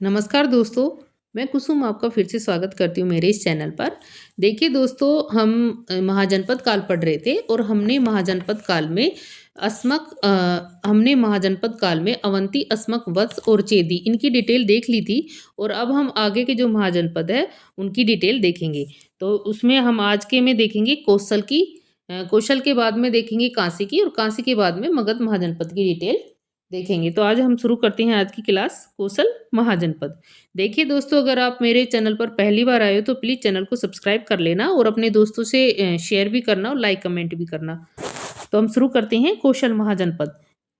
नमस्कार दोस्तों, मैं कुसुम आपका फिर से स्वागत करती हूँ मेरे इस चैनल पर। देखिए दोस्तों, हम महाजनपद काल पढ़ रहे थे और हमने महाजनपद काल में अवंती, अस्मक, वत्स और चेदी इनकी डिटेल देख ली थी और अब हम आगे के जो महाजनपद है, उनकी डिटेल देखेंगे। तो उसमें हम आज के में देखेंगे कौशल के बाद में देखेंगे कांसी की और कांसी के बाद में मगध महाजनपद की डिटेल देखेंगे। तो आज हम शुरू करते हैं आज की क्लास कौशल महाजनपद। देखिए दोस्तों, अगर आप मेरे चैनल पर पहली बार आए हो तो प्लीज़ चैनल को सब्सक्राइब कर लेना और अपने दोस्तों से शेयर भी करना और लाइक कमेंट भी करना। तो हम शुरू करते हैं कौशल महाजनपद।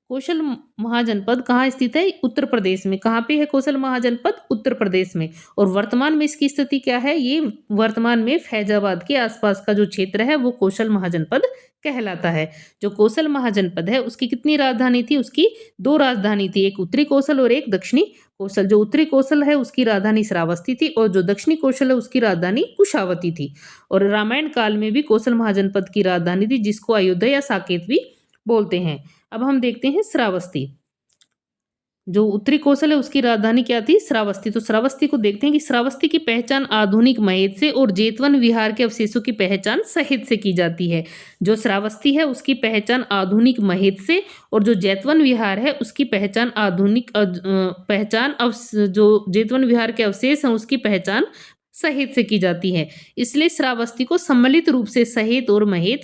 कौशल महाजनपद कहाँ स्थित है? उत्तर प्रदेश में। कहाँ पे है कौशल महाजनपद? उत्तर प्रदेश में। और वर्तमान में इसकी स्थिति क्या है? ये वर्तमान में फैजाबाद के आसपास का जो क्षेत्र है वो कौशल महाजनपद कहलाता है। जो कौशल महाजनपद है उसकी कितनी राजधानी थी? उसकी 2 राजधानी थी, एक उत्तरी कौशल और एक दक्षिणी कौशल। जो उत्तरी कौशल है उसकी राजधानी श्रावस्ती थी और जो दक्षिणी कौशल है उसकी राजधानी कुशावती थी। और रामायण काल में भी कौशल महाजनपद की राजधानी थी जिसको अयोध्या या साकेत भी बोलते हैं। अब हम देखते हैं श्रावस्ती। जो उत्तरी कौशल है उसकी राजधानी क्या थी? श्रावस्ती। तो श्रावस्ती को देखते हैं कि श्रावस्ती की पहचान आधुनिक महेत से और जेतवन विहार के अवशेषों की पहचान सहित से की जाती है। जो श्रावस्ती है उसकी पहचान आधुनिक महेत से और जो जेतवन विहार है उसकी पहचान जो जेतवन विहार के अवशेष हैं उसकी पहचान सहित से की जाती है। इसलिए श्रावस्ती को सम्मिलित रूप से सहित और महेत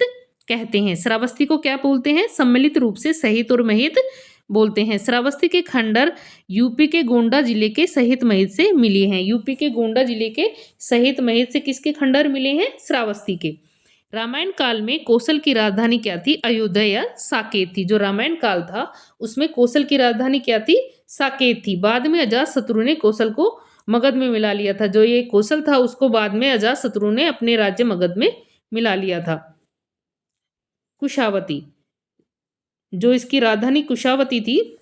कहते हैं। श्रावस्ती को क्या बोलते हैं? सम्मिलित रूप से सहित और महेत बोलते हैं। श्रावस्ती के खंडर यूपी के गोंडा जिले के सहित महेत से मिले हैं। यूपी के गोंडा जिले के सहित महेत से किसके खंडर मिले हैं? श्रावस्ती के। रामायण काल में कौशल की राजधानी क्या थी? अयोध्या या साकेत थी। जो रामायण काल था उसमें कौशल की राजधानी क्या थी? साकेत थी। बाद में अजातशत्रु ने कौशल को मगध में मिला लिया था। जो ये कौशल था उसको बाद में अजातशत्रु ने अपने राज्य मगध में मिला लिया था। कुशावती, जो इसकी राजधानी कुशावती थी,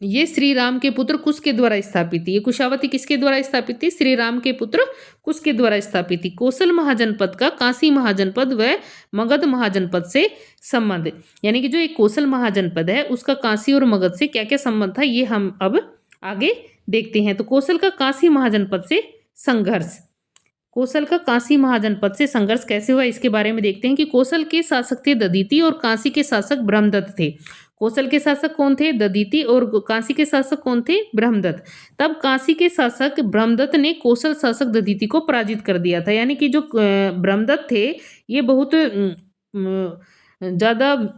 ये श्री राम के पुत्र कुश के द्वारा स्थापित थी। ये कुशावती किसके द्वारा स्थापित थी? श्री राम के पुत्र कुश के द्वारा स्थापित थी। कौशल महाजनपद का काशी महाजनपद व मगध महाजनपद से संबंध, यानी कि जो एक कौशल महाजनपद है उसका काशी और मगध से क्या क्या संबंध था ये हम अब आगे देखते हैं। तो कौशल का काशी महाजनपद से संघर्ष। कौशल का काशी महाजनपद से संघर्ष कैसे हुआ इसके बारे में देखते हैं कि कौशल के शासक थे दधीति और काशी के शासक ब्रह्मदत्त थे। कौशल के शासक कौन थे? दधीति। और काशी के शासक कौन थे? ब्रह्मदत्त। तब काशी के शासक ब्रह्मदत्त ने कौशल शासक दधीति को पराजित कर दिया था। यानी कि जो ब्रह्मदत्त थे ये बहुत ज़्यादा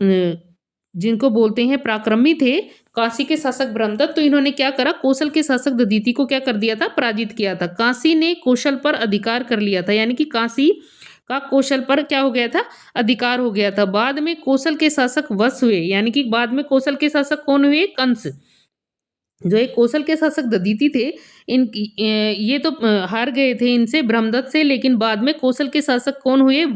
जिनको बोलते हैं पराक्रमी थे, काशी के शासक ब्रह्मदत्त। तो इन्होंने क्या करा? कौशल के शासक दधीति को क्या कर दिया था? पराजित किया था। काशी ने कौशल पर अधिकार कर लिया था, यानी कि काशी का कौशल पर क्या हो गया था? अधिकार हो गया था। बाद में कौशल के शासक वश हुए, यानी कि बाद में कौशल के शासक कौन हुए? कंस। जो एक कौशल के शासक दधीति थे ये तो हार गए थे इनसे, ब्रह्मदत्त से, लेकिन बाद में कौशल के शासक कौन हुए?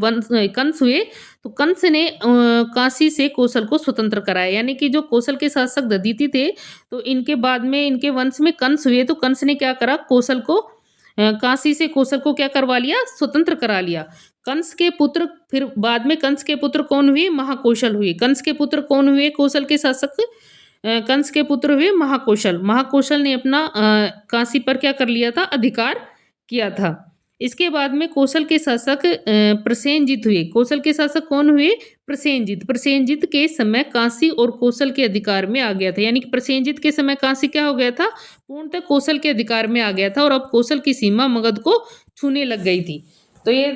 कंस हुए। तो कंस ने काशी से कौशल को स्वतंत्र कराया। यानी कि जो कौशल के शासक दधीति थे तो इनके बाद में इनके वंश में कंस हुए। तो कंस ने क्या करा? कौशल को काशी से कौशल को क्या करवा लिया? स्वतंत्र करा लिया। कंस के पुत्र, फिर बाद में कंस के पुत्र कौन हुए? महाकौशल हुए। कंस के पुत्र कौन हुए? कौशल के शासक कंस के पुत्र हुए महाकौशल। महाकौशल ने अपना काशी पर क्या कर लिया था? अधिकार किया था। इसके बाद में कौशल के शासक प्रसेनजित हुए। कौशल के शासक कौन हुए? प्रसेनजित। प्रसेनजित के समय काशी और कौशल के अधिकार में आ गया था। यानी कि प्रसेनजित के समय काशी क्या हो गया था? पूर्णतः कौशल के अधिकार में आ गया था और अब कौशल की सीमा मगध को छूने लग गई थी। तो ये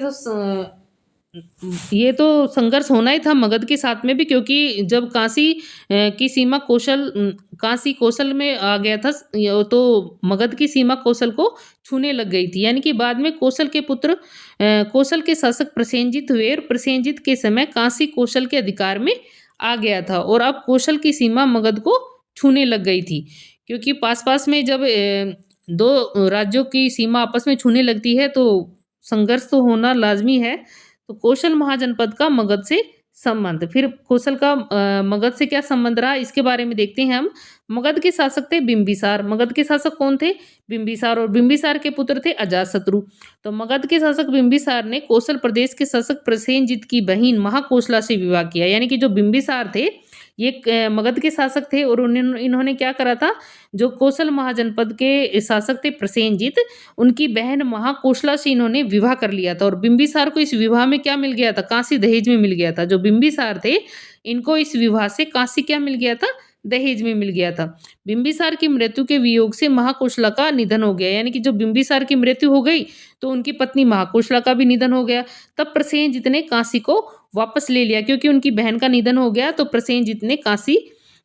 तो संघर्ष होना ही था मगध के साथ में भी, क्योंकि जब काशी की सीमा काशी कौशल में आ गया था तो मगध की सीमा कौशल को छूने लग गई थी। यानी कि बाद में कौशल के पुत्र कौशल के शासक प्रसेनजित हुए और प्रसेनजित के समय काशी कौशल के अधिकार में आ गया था और अब कौशल की सीमा मगध को छूने लग गई थी। क्योंकि पास पास में जब दो राज्यों की सीमा आपस में छूने लगती है तो संघर्ष तो होना लाजमी है। तो कौशल महाजनपद का मगध से संबंध, फिर कौशल का मगध से क्या संबंध रहा इसके बारे में देखते हैं हम। मगध के शासक थे बिंबिसार। मगध के शासक कौन थे? बिंबिसार। और बिंबिसार के पुत्र थे अजातशत्रु। तो मगध के शासक बिंबिसार ने कौशल प्रदेश के शासक प्रसेनजित की बहिन महाकौशला से विवाह किया। यानी कि जो बिंबिसार थे ये मगध के शासक थे और इन्होंने क्या करा था, जो कोसल महाजनपद के शासक थे प्रसेनजीत, उनकी बहन महाकोशला से इन्होंने विवाह कर लिया था और बिंबिसार को इस विवाह में क्या मिल गया था, कांसी दहेज में मिल गया था। जो बिंबिसार थे, इनको इस विवाह से कांसी क्या मिल गया था, दहेज में मिल गया था। बिंबिसार की मृत्यु के वियोग से महाकोशला का निधन हो गया, यानी कि जो बिंबिसार की मृत्यु हो गई तो उनकी पत्नी महाकोशला का भी निधन हो गया। तब प्रसेनजीत ने काशी को वापस ले लिया, क्योंकि उनकी बहन का निधन हो गया तो प्रसेनजीत ने काशी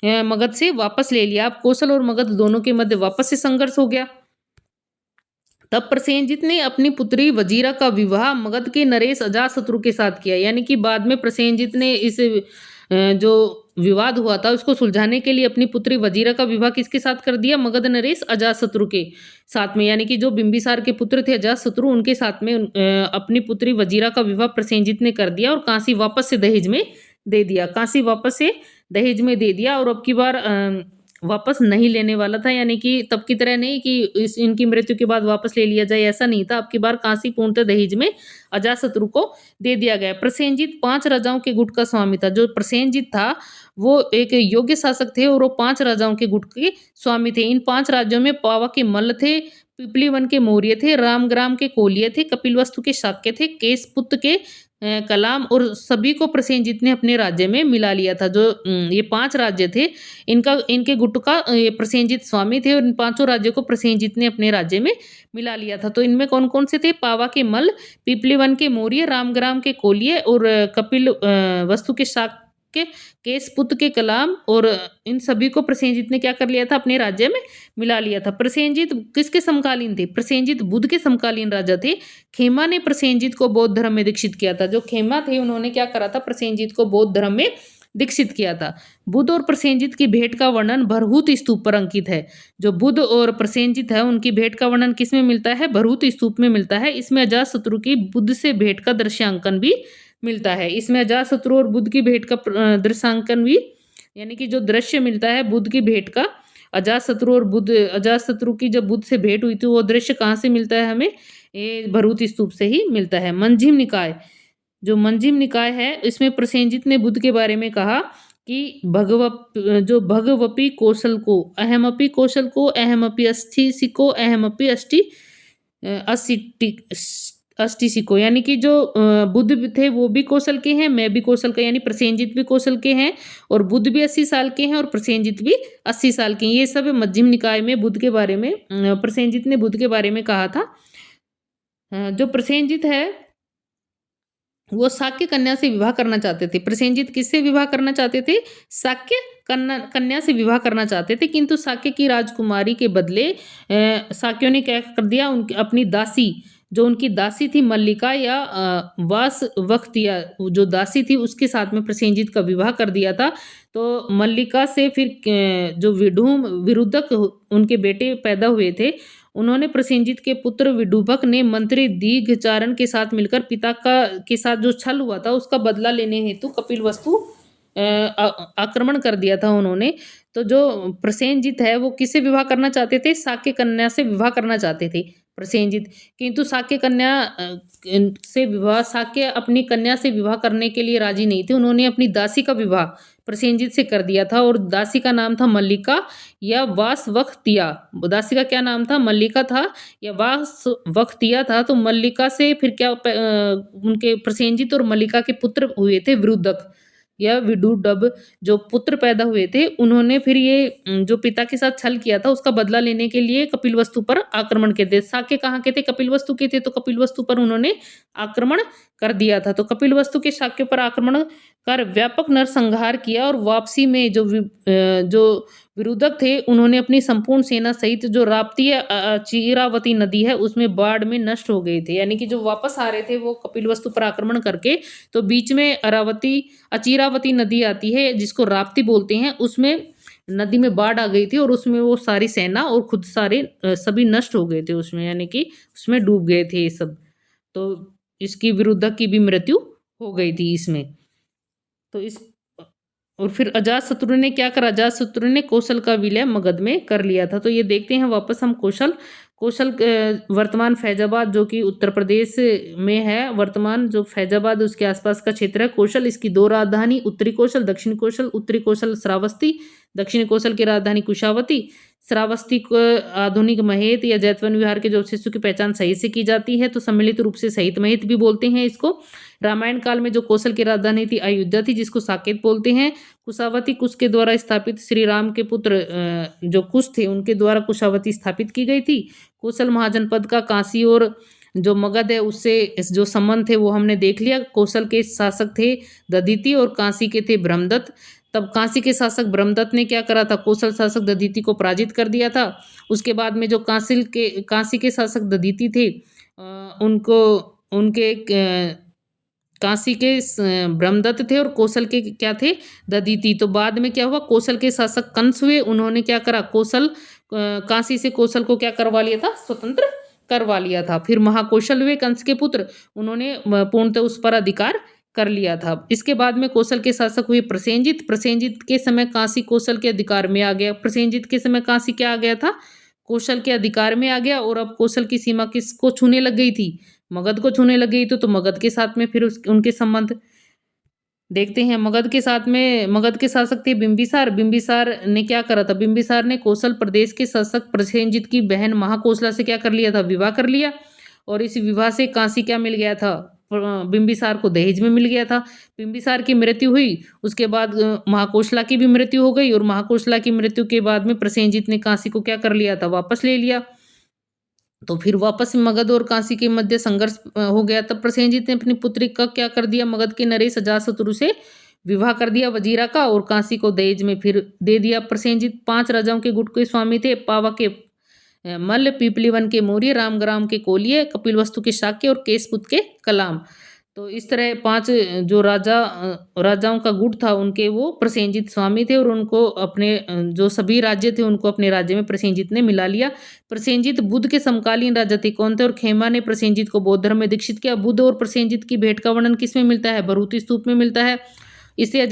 मगध से वापस ले लिया। अब कोसल और मगध दोनों के मध्य वापस से संघर्ष हो गया। तब प्रसेनजीत ने अपनी पुत्री वजीरा का विवाह मगध के नरेश अजातशत्रु के साथ किया, यानी कि बाद में प्रसेनजीत ने इस जो विवाद हुआ था उसको सुलझाने के लिए अपनी पुत्री वजीरा का विवाह किसके साथ कर दिया, मगध नरेश अजातशत्रु के साथ में, यानी कि जो बिंबिसार के पुत्र थे अजातशत्रु, उनके साथ में अपनी पुत्री वजीरा का विवाह प्रसेनजीत ने कर दिया और काशी वापस से दहेज में दे दिया। काशी वापस से दहेज में दे दिया और अब की बार वापस नहीं लेने वाला था, यानी कि तब की तरह नहीं कि इनकी मृत्यु के बाद वापस ले लिया जाए, ऐसा नहीं था। अब की बार काशी पूर्णतः दहेज में अजातशत्रु को दे दिया गया। प्रसेनजीत 5 राजाओं के गुट का स्वामी था। जो प्रसेनजीत था वो एक योग्य शासक थे और वो 5 राजाओं के गुट के स्वामी थे। इन 5 राज्यों में पावा के मल्ल थे, पिपलीवन के मौर्य थे, रामग्राम के कोलिय थे, कपिलवस्तु के शाक्य थे, केशपुत के कलाम, और सभी को प्रसेनजीत ने अपने राज्य में मिला लिया था। जो ये 5 राज्य थे, इनके गुट का ये प्रसेनजीत स्वामी थे और इन 5 राज्यों को प्रसेनजीत ने अपने राज्य में मिला लिया था। तो इनमें कौन-कौन से थे, पावा के मल्ल, पिपलीवन के मौर्य, रामग्राम के कोलिय और कपिल वस्तु के शाक्य, केशपुत के कलाम, और इन सभी को प्रसेनजीत ने क्या कर लिया था, अपने राज्य में मिला लिया था। प्रसेनजीत किसके समकालीन थे, प्रसेनजीत बुद्ध के समकालीन राजा थे। खेमा ने प्रसेनजीत को बौद्ध धर्म में दीक्षित किया था। जो खेमा थे उन्होंने क्या करा था, प्रसेनजीत को बौद्ध धर्म में दीक्षित किया था। बुद्ध और प्रसेनजीत की भेंट का वर्णन भरहुत स्तूप पर अंकित है। जो बुद्ध और प्रसेनजीत है उनकी भेंट का वर्णन किस में मिलता है, भरहुत स्तूप में मिलता है। इसमें अजातशत्रु की बुद्ध से भेंट का दृश्यांकन भी मिलता है। इसमें अजातशत्रु और बुद्ध की भेंट का दृश्यांकन भी, यानी कि जो दृश्य मिलता है बुद्ध की भेंट का, अजातशत्रु की जब बुद्ध से भेंट हुई थी वो दृश्य कहाँ से मिलता है हमें, ये भरहुत स्तूप से ही मिलता है। मंजिम निकाय, जो मंजिम निकाय है इसमें प्रसेनजीत ने बुद्ध के बारे में कहा कि भगवपी कौशल को अहमपि कौशल को अहमपि अस्थि सिको अहमपि अष्टि असिटि अष्टि सिको, यानी कि जो बुद्ध थे वो भी कौशल के हैं, मैं भी कौशल का, यानी प्रसेनजीत भी कौशल के हैं और बुद्ध भी 80 साल के हैं और प्रसेनजीत भी 80 साल के हैं। ये सब मध्यम निकाय में बुद्ध के बारे में प्रसेनजीत ने बुद्ध के बारे में कहा था। जो प्रसेनजीत है वो शाक्य कन्या से विवाह करना चाहते थे। प्रसेनजीत किससे विवाह करना चाहते थे, शाक्य कन्या से विवाह करना चाहते थे, किंतु शाक्य की राजकुमारी के बदले शाक्यों ने क्या कर दिया, उनकी अपनी दासी, जो उनकी दासी थी मल्लिका या वासवक्तिया, जो दासी थी उसके साथ में प्रसेनजीत का विवाह कर दिया था। तो मल्लिका से फिर जो विरुद्धक उनके बेटे पैदा हुए थे, उन्होंने प्रसेनजीत के पुत्र विडूभक ने मंत्री दीघचारण के साथ मिलकर पिता के साथ जो छल हुआ था उसका बदला लेने हेतु कपिलवस्तु आक्रमण कर दिया था उन्होंने। तो जो प्रसेनजीत है वो किससे विवाह करना चाहते थे, शाक्य कन्या से विवाह करना चाहते थे प्रसेनजीत, किंतु शाक्य अपनी कन्या से विवाह करने के लिए राजी नहीं थे। उन्होंने अपनी दासी का विवाह प्रसेनजीत से कर दिया था और दासी का नाम था मल्लिका या वासवक्तिया। दासी का क्या नाम था, मल्लिका था या वासवक्तिया था। तो मल्लिका से फिर क्या उनके प्रसेनजीत और मल्लिका के पुत्र हुए थे विरुद्धक या विडूडब, जो पुत्र पैदा हुए थे। उन्होंने फिर ये जो पिता के साथ छल किया था उसका बदला लेने के लिए कपिलवस्तु पर आक्रमण किए थे। शाक्य कहाँ के थे, कपिलवस्तु के थे, तो कपिलवस्तु पर उन्होंने आक्रमण कर दिया था। तो कपिलवस्तु के शाक्य पर आक्रमण कर व्यापक नरसंहार किया और वापसी में जो विरुद्धक थे उन्होंने अपनी संपूर्ण सेना सहित जो राप्ती चिरावती नदी है उसमें बाढ़ में नष्ट हो गए थे। यानी कि जो वापस आ रहे थे वो कपिलवस्तु पर आक्रमण करके, तो बीच में अचिरावती नदी आती है जिसको राप्ती बोलते हैं, उसमें नदी में बाढ़ आ गई थी और उसमें वो सारी सेना और खुद सभी नष्ट हो गए थे उसमें, यानी कि उसमें डूब गए थे ये सब। तो इसकी विरुद्धक की भी मृत्यु हो गई थी इसमें। तो इस और फिर अजातशत्रु ने क्या करा, अजातशत्रु ने कौशल का विलय मगध में कर लिया था। तो ये देखते हैं वापस हम कौशल वर्तमान फैजाबाद जो कि उत्तर प्रदेश में है, वर्तमान जो फैजाबाद उसके आसपास का क्षेत्र है। कौशल इसकी दो राजधानी, उत्तरी कौशल, दक्षिणी कौशल। उत्तरी कौशल श्रावस्ती, दक्षिणी कौशल की राजधानी कुशावती। श्रावस्ती को आधुनिक महेत या जैतवन विहार के जो अवशेषों की पहचान सही से की जाती है, तो सम्मिलित रूप से सहित महेत भी बोलते हैं इसको। रामायण काल में जो कौशल की राजधानी थी अयोध्या थी, जिसको साकेत बोलते हैं। कुशावती कुश के द्वारा स्थापित श्री राम के पुत्र जो कुश थे उनके द्वारा कुशावती स्थापित की गई थी। कौशल महाजनपद का काशी और जो मगध है उससे जो संबंध थे वो हमने देख लिया। कौशल के शासक थे दधीति और काशी के थे ब्रह्मदत्त। तब काशी के शासक ब्रह्मदत्त ने क्या करा था, कौशल शासक दधीति को पराजित कर दिया था। उसके बाद में जो काशी के शासक दधीति थे उनको उनके काशी के ब्रह्मदत्त थे और कौशल के क्या थे, दधीति। तो बाद में क्या हुआ, कौशल के शासक कंस हुए। उन्होंने क्या करा, काशी से कौशल को क्या करवा लिया था, स्वतंत्र करवा लिया था। फिर महाकौशल हुए कंस के पुत्र, उन्होंने पूर्णतः उस पर अधिकार कर लिया था। इसके बाद में कौशल के शासक हुए प्रसेनजित। प्रसेनजित के समय काशी कौशल के अधिकार में आ गया। प्रसेनजित के समय काशी क्या आ गया था, कौशल के अधिकार में आ गया। और अब कौशल की सीमा किसको छूने लग गई थी, मगध को छूने लग गई। तो मगध के साथ में फिर उनके संबंध देखते हैं। मगध के साथ में मगध के शासक थे बिंबिसार। बिंबिसार ने क्या करा था, बिंबिसार ने कौशल प्रदेश के शासक प्रसेनजित की बहन महाकौशला से क्या कर लिया था, विवाह कर लिया। और इस विवाह से काशी क्या मिल गया था, बिंबिसार को दहेज में मिल गया था। बिंबिसार की मृत्यु हुई, उसके बाद महाकौशला की भी मृत्यु हो गई। और महाकौशला की मृत्यु के बाद में प्रसेनजित ने काशी को क्या कर लिया था, वापस ले लिया। तो फिर वापस मगध और काशी के मध्य संघर्ष हो गया। तब प्रसेनजित ने अपनी पुत्री का क्या कर दिया, मगध के नरेश अजातशत्रु से विवाह कर दिया वजीरा का, और काशी को दहेज में फिर दे दिया। प्रसेनजित 5 राजाओं के गुट के स्वामी थे, पावा के मल्ल, पीपलीवन के मौर्य, रामग्राम के कोलिय, कपिलवस्तु के शाक्य और केशपुत के कलाम। तो इस तरह 5 जो राजाओं का गुट था उनके वो प्रसेनजित स्वामी थे। और उनको अपने जो सभी राज्य थे उनको अपने राज्य में प्रसेनजित ने मिला लिया। प्रसेनजित बुद्ध के समकालीन राजा थे कौन थे, और खेमा ने प्रसेनजित को बौद्ध धर्म में दीक्षित किया। बुद्ध और प्रसेनजित की भेंट का वर्णन किस में मिलता है, भरूती स्तूप में मिलता है। इससे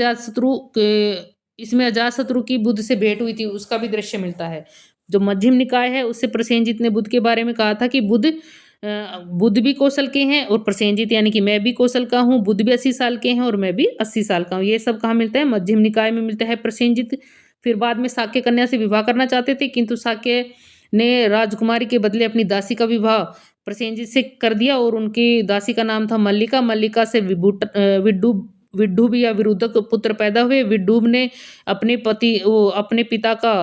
इसमें अजातशत्रु की बुद्ध से भेंट हुई थी उसका भी दृश्य मिलता है। जो मध्यम निकाय है उससे प्रसेनजित ने बुद्ध के बारे में कहा था कि बुद्ध भी कौशल के हैं, और प्रसेनजित यानी कि मैं भी कौशल का हूँ, बुद्ध भी 80 साल के हैं और मैं भी 80 साल का हूँ। ये सब कहाँ मिलता है, मध्यम निकाय में मिलता है प्रसेनजित। फिर बाद में शाक्य कन्या से विवाह करना चाहते थे, किंतु शाक्य ने राजकुमारी के बदले अपनी दासी का विवाह प्रसेनजित से कर दिया। और उनकी दासी का नाम था मल्लिका। मल्लिका से विड्डूब या विरुद्धक पुत्र पैदा हुए। विड्डूब ने अपने पिता का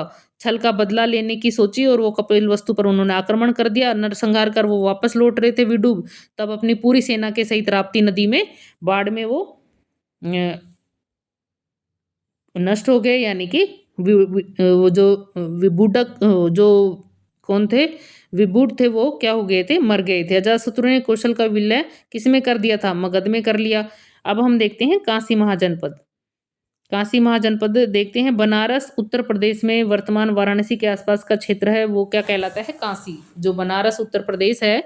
छल का बदला लेने की सोची, और वो कपिलवस्तु पर उन्होंने आक्रमण कर दिया। नरसंहार कर वो वापस लौट रहे थे विड्डूब, तब अपनी पूरी सेना के सहित राप्ती नदी में बाढ़ में वो नष्ट हो गए। यानी कि वो जो विबूडक जो कौन थे, विबूड थे, वो क्या हो गए थे, मर गए थे। अजातशत्रु ने कौशल का विलय किसमें कर दिया था, मगध में कर लिया। अब हम देखते हैं काशी महाजनपद। काशी महाजनपद देखते हैं। बनारस उत्तर प्रदेश में वर्तमान वाराणसी के आसपास का क्षेत्र है वो क्या कहलाता है, काशी। जो बनारस उत्तर प्रदेश है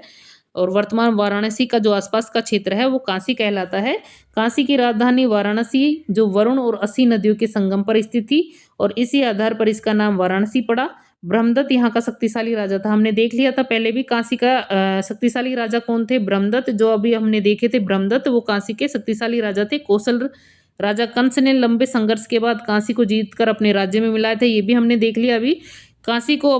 और वर्तमान वाराणसी का जो आसपास का क्षेत्र है वो काशी कहलाता है। काशी की राजधानी वाराणसी जो वरुण और अस्सी नदियों के संगम पर स्थित थी, और इसी आधार पर इसका नाम वाराणसी पड़ा। ब्रह्मदत्त यहाँ का शक्तिशाली राजा था, हमने देख लिया था पहले भी। काशी का शक्तिशाली राजा कौन थे, ब्रह्मदत्त। जो अभी हमने देखे थे ब्रह्मदत्त, वो काशी के शक्तिशाली राजा थे। कौशल राजा कंस ने लंबे संघर्ष के बाद काशी को जीतकर अपने राज्य में मिलाए थे, ये भी हमने देख लिया अभी। काशी को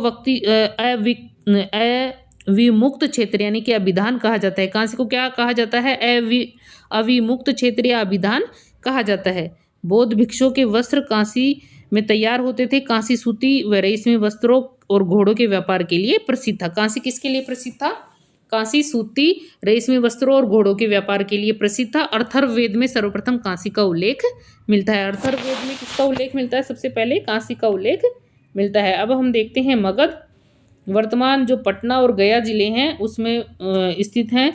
अविमुक्त क्षेत्र यानी कि अभिधान कहा जाता है। काशी को क्या कहा जाता है, अविमुक्त क्षेत्र या अभिधान कहा जाता है। बौद्ध भिक्षुओं के वस्त्र काशी में तैयार होते थे। काशी सूती व रेशमी वस्त्रों और घोड़ों के व्यापार के लिए प्रसिद्ध था। काशी किसके लिए प्रसिद्ध था, काशी सूती रेशमी वस्त्रों और घोड़ों के व्यापार के लिए प्रसिद्ध था। अर्थर्ववेद में सर्वप्रथम काशी का उल्लेख मिलता है। अर्थर्ववेद में किसका उल्लेख मिलता है, सबसे पहले काशी का उल्लेख मिलता है। अब हम देखते हैं मगध। वर्तमान जो पटना और गया जिले हैं उसमें स्थित हैं।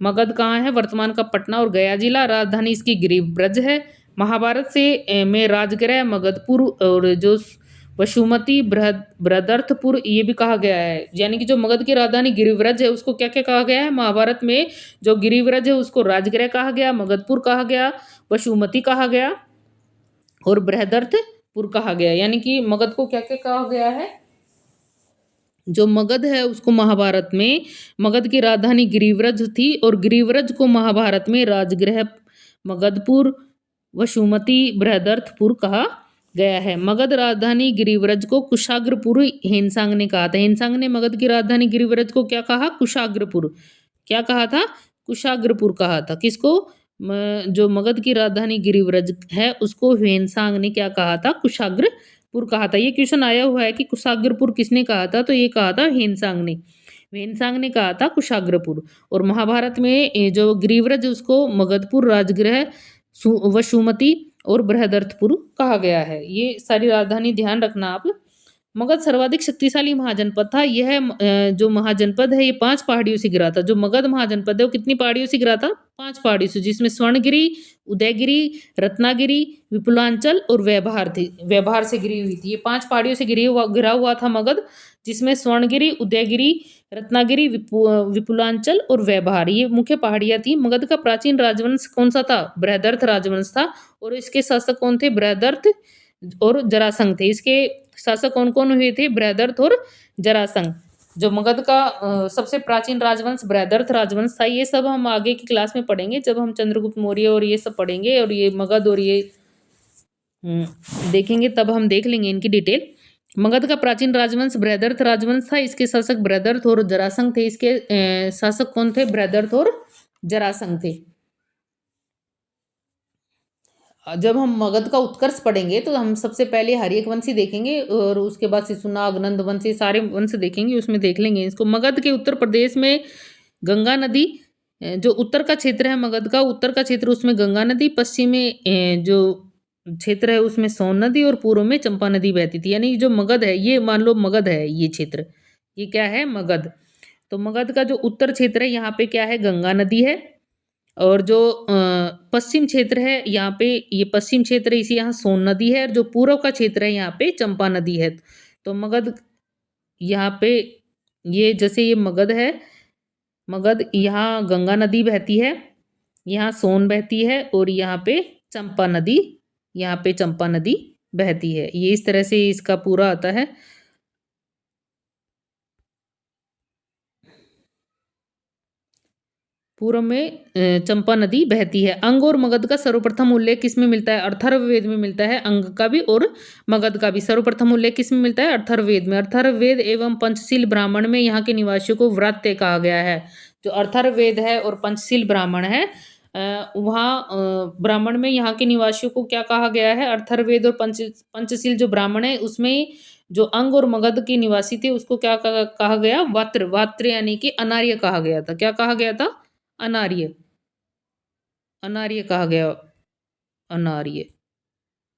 मगध कहाँ है, वर्तमान का पटना और गया जिला। राजधानी इसकी गिरिब्रज है। महाभारत से में राजगृह मगधपुर और जो वसुमती बृहदर्थपुर ये भी कहा गया है। यानी कि जो मगध की राजधानी गिरिव्रज है उसको क्या क्या कहा गया है, महाभारत में जो गिरिव्रज है उसको राजगृह कहा गया, मगधपुर कहा गया, वसुमती कहा गया और बृहदर्थपुर कहा गया। यानी कि मगध को क्या क्या कहा गया है, जो मगध है उसको महाभारत में मगध की राजधानी गिरिव्रज थी और गिरिव्रज को महाभारत में राजगृह मगधपुर वसुमती बृहदर्थपुर कहा गया है। मगध राजधानी गिरिव्रज को कुशाग्रपुर हेनसांग ने कहा था। हेनसांग ने मगध की राजधानी गिरिव्रज को क्या कहा? कुशाग्रपुर। क्या कहा था? कुशाग्रपुर कहा था। किसको? जो मगध की राजधानी गिरिव्रज है उसको हेनसांग ने क्या कहा था? कुशाग्रपुर कहा था। ये क्वेश्चन आया हुआ है कि कुशाग्रपुर किसने कहा था? तो ये कहा था हेनसांग ने। हेनसांग ने कहा था कुशाग्रपुर। और महाभारत में जो गिरिव्रज उसको मगधपुर राजगृह वसुमती और बृहदर्थपुर कहा गया है। ये सारी राजधानी ध्यान रखना आप। मगध सर्वाधिक शक्तिशाली महाजनपद था। यह जो महाजनपद है ये 5 पहाड़ियों से घिरा था। जो मगध महाजनपद है वो कितनी पहाड़ियों से घिरा था? 5 पहाड़ियों से, जिसमें स्वर्णगिरी, उदयगिरी, रत्नागिरी, विपुलांचल और व्यवहार से घिरी हुई थी। ये 5 पहाड़ियों से घिरा हुआ था मगध, जिसमें स्वर्णगिरी, उदयगिरी, रत्नागिरी, विपुलांचल और व्यवहार ये मुख्य पहाड़ियां थी। मगध का प्राचीन राजवंश कौन सा था? बृहदर्थ राजवंश था। और इसके शासक कौन थे? बृहदर्थ और जरासंध थे। इसके शासक कौन कौन हुए थे? बृहदर्थ और जरासंध। जो मगध का सबसे प्राचीन राजवंश बृहदर्थ राजवंश था। ये सब हम आगे की क्लास में पढ़ेंगे, जब हम चंद्रगुप्त मौर्य और ये सब पढ़ेंगे और ये मगध और ये देखेंगे, तब हम देख लेंगे इनकी डिटेल। मगध का प्राचीन राजवंश बृहदर्थ राजवंश था। इसके शासक बृहदर्थ और जरासंध थे। इसके शासक कौन थे? बृहदर्थ और जरासंध थे। जब हम मगध का उत्कर्ष पढ़ेंगे तो हम सबसे पहले हर्यक वंश ही देखेंगे और उसके बाद शिशुनाग, नंद वंश, ये सारे वंश देखेंगे, उसमें देख लेंगे इसको। मगध के उत्तर प्रदेश में गंगा नदी, जो उत्तर का क्षेत्र है मगध का, उत्तर का क्षेत्र उसमें गंगा नदी, पश्चिम में जो क्षेत्र है उसमें सोन नदी और पूर्व में चंपा नदी बहती थी। यानी जो मगध है, ये मान लो मगध है ये क्षेत्र, ये क्या है? मगध। तो मगध का जो उत्तर क्षेत्र है यहाँ पे क्या है? गंगा नदी है। और जो पश्चिम क्षेत्र है यहाँ पे, ये पश्चिम क्षेत्र है, इसी यहाँ सोन नदी है। और जो पूर्व का क्षेत्र है यहाँ पे चंपा नदी है। तो मगध यहाँ पे, ये जैसे ये मगध है, मगध यहाँ गंगा नदी बहती है, यहाँ सोन बहती है और यहाँ पे चंपा नदी, यहाँ पे चंपा नदी बहती है। ये इस तरह से इसका पूरा आता है। पूर्व में चंपा नदी बहती है। अंग और मगध का सर्वप्रथम उल्लेख किसमें मिलता है? अथर्ववेद में मिलता है। अंग का भी और मगध का भी सर्वप्रथम उल्लेख किसमें मिलता है? अथर्ववेद में। अथर्ववेद एवं पंचशील ब्राह्मण में यहाँ के निवासियों को व्रात्य कहा गया है। जो अथर्ववेद है और पंचशील ब्राह्मण है, वहाँ ब्राह्मण में यहाँ के निवासियों को क्या कहा गया है? अथर्ववेद और पंचशील जो ब्राह्मण है उसमें जो अंग और मगध के निवासी थे उसको क्या कहा गया? वात्र। वात्र यानी कि अनार्य कहा गया था। क्या कहा गया था? अनार्य। अनार्य कहा गया। अनार्य।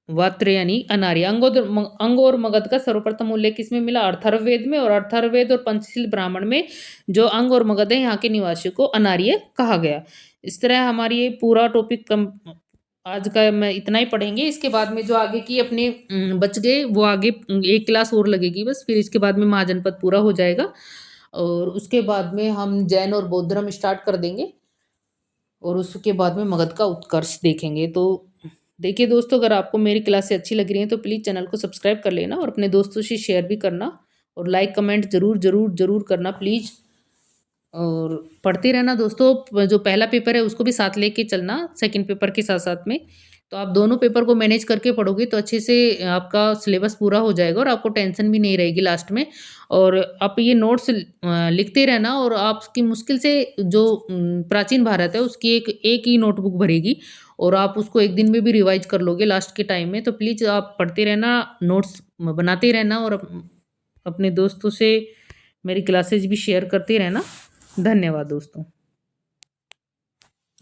वात्र यानी अनार्य। अंग और मगध का सर्वप्रथम उल्लेख किसमें मिला? अथर्ववेद में। और अथर्ववेद और पंचशील ब्राह्मण में जो अंग और मगध है यहाँ के निवासियों को अनार्य कहा गया। इस तरह हमारी ये पूरा टॉपिक आज का मैं इतना ही पढ़ेंगे। इसके बाद में जो आगे की अपने बच गए वो आगे एक क्लास और लगेगी बस, फिर इसके बाद में महाजनपद पूरा हो जाएगा और उसके बाद में हम जैन और बौद्ध धर्म स्टार्ट कर देंगे और उसके बाद में मगध का उत्कर्ष देखेंगे। तो देखिए दोस्तों, अगर आपको मेरी क्लासें अच्छी लग रही हैं तो प्लीज़ चैनल को सब्सक्राइब कर लेना और अपने दोस्तों से शेयर भी करना और लाइक कमेंट ज़रूर ज़रूर ज़रूर करना प्लीज़। और पढ़ते रहना दोस्तों। जो पहला पेपर है उसको भी साथ लेके चलना सेकंड पेपर के साथ साथ में। तो आप दोनों पेपर को मैनेज करके पढ़ोगे तो अच्छे से आपका सिलेबस पूरा हो जाएगा और आपको टेंशन भी नहीं रहेगी लास्ट में। और आप ये नोट्स लिखते रहना और आपकी मुश्किल से जो प्राचीन भारत है उसकी एक ही नोटबुक भरेगी और आप उसको एक दिन में भी रिवाइज कर लोगे लास्ट के टाइम में। तो प्लीज़ आप पढ़ते रहना, नोट्स बनाते रहना और अपने दोस्तों से मेरी क्लासेज भी शेयर करते रहना। धन्यवाद दोस्तों।